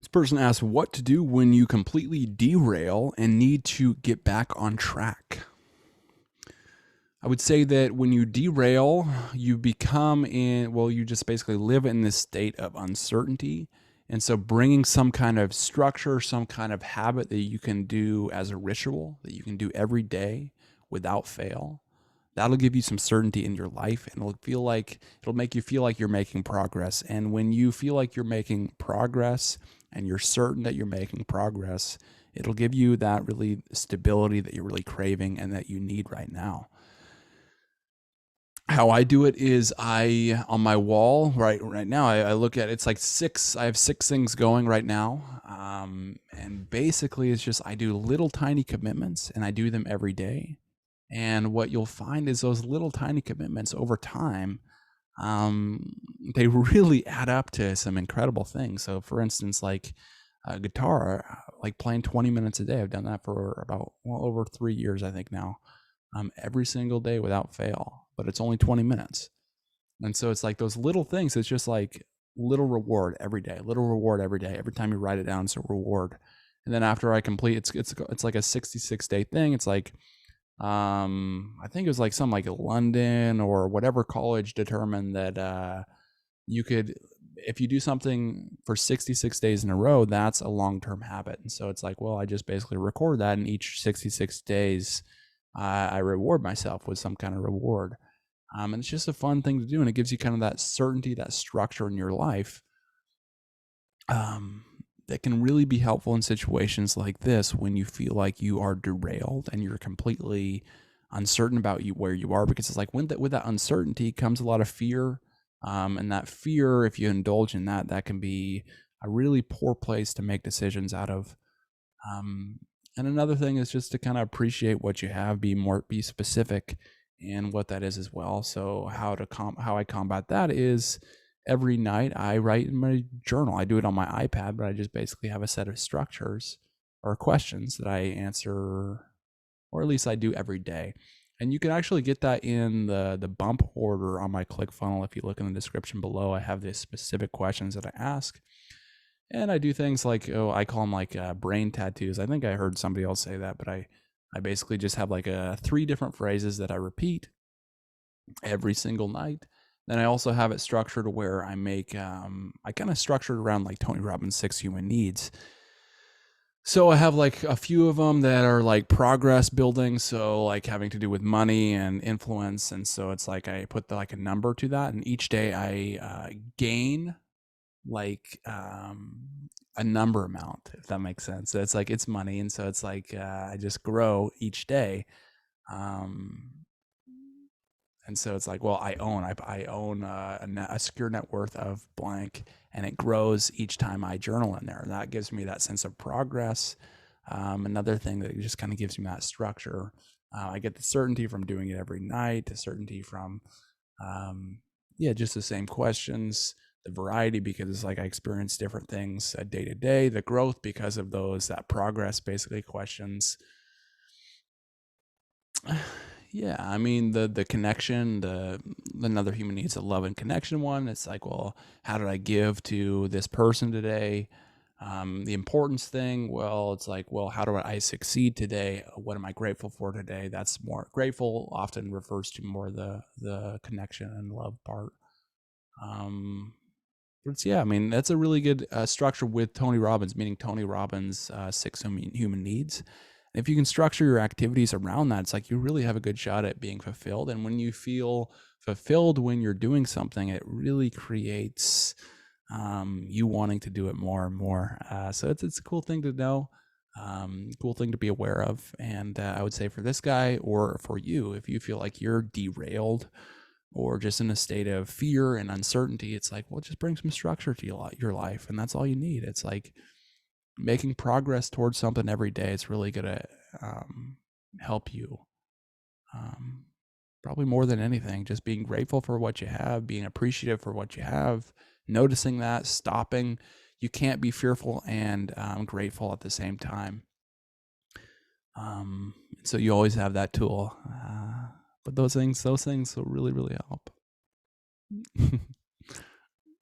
This person asks what to do when you completely derail and need to get back on track. I would say that when you derail, you become you just basically live in this state of uncertainty. And so bringing some kind of structure, some kind of habit that you can do as a ritual that you can do every day without fail, that'll give you some certainty in your life, and it'll make you feel like you're making progress. And when you feel like you're making progress and you're certain that you're making progress, it'll give you that really stability that you're really craving and that you need right now. How I do it is on my wall right now, I look at, it's like I have 6 things going right now. And basically it's just, I do little tiny commitments and I do them every day. And what you'll find is those little tiny commitments over time, they really add up to some incredible things. So for instance, like a guitar, like playing 20 minutes a day. I've done that for about over 3 years, I think now, every single day without fail, but it's only 20 minutes. And so it's like those little things. It's just like little reward every day, little reward every day. Every time you write it down, it's a reward. And then after I complete, it's like a 66-day thing. It's like, I think it was like some like London or whatever college determined that you could, if you do something for 66 days in a row, that's a long-term habit. And so it's like, well, I just basically record that, and each 66 days I reward myself with some kind of reward. And it's just a fun thing to do, and it gives you kind of that certainty, that structure in your life, that can really be helpful in situations like this when you feel like you are derailed and you're completely uncertain about where you are. Because it's like with that uncertainty comes a lot of fear, and that fear, if you indulge in that, that can be a really poor place to make decisions out of. And another thing is just to kind of appreciate what you have, be specific in what that is as well. So how I combat that is every night I write in my journal. I do it on my iPad, but I just basically have a set of structures or questions that I answer, or at least I do every day. And you can actually get that in the bump order on my ClickFunnels. If you look in the description below, I have the specific questions that I ask. And I do things like, I call them like brain tattoos. I think I heard somebody else say that, but I basically just have like 3 different phrases that I repeat every single night. Then I also have it structured to where I kind of structured around like Tony Robbins' 6 human needs. So I have like a few of them that are like progress building. So like having to do with money and influence. And so it's like I put like a number to that. And each day I gain like a number amount, if that makes sense. So it's like, it's money. And so it's like I just grow each day. And so it's like, well, I own a secure net worth of blank, and it grows each time I journal in there. And that gives me that sense of progress. Another thing that just kind of gives me that structure. I get the certainty from doing it every night, the certainty from, just the same questions, the variety, because it's like I experience different things day to day, the growth because of that progress, basically questions. Yeah, I mean the connection, another human needs a love and connection one. It's like, well, how did I give to this person today? The importance thing, well, it's like, well, how do I succeed today? What am I grateful for today? That's more grateful often refers to more the connection and love part. But I mean, that's a really good structure with Tony Robbins, meaning Tony Robbins' 6 human needs. If you can structure your activities around that, it's like you really have a good shot at being fulfilled. And when you feel fulfilled when you're doing something, it really creates you wanting to do it more and more. So it's a cool thing to know, cool thing to be aware of. And I would say for this guy, or for you, if you feel like you're derailed or just in a state of fear and uncertainty, it's like, well, just bring some structure to your life. And that's all you need. It's like making progress towards something every day. It's really going to help you. Probably more than anything, just being grateful for what you have, being appreciative for what you have, noticing that, stopping. You can't be fearful and grateful at the same time. So you always have that tool. But those things will really, really help.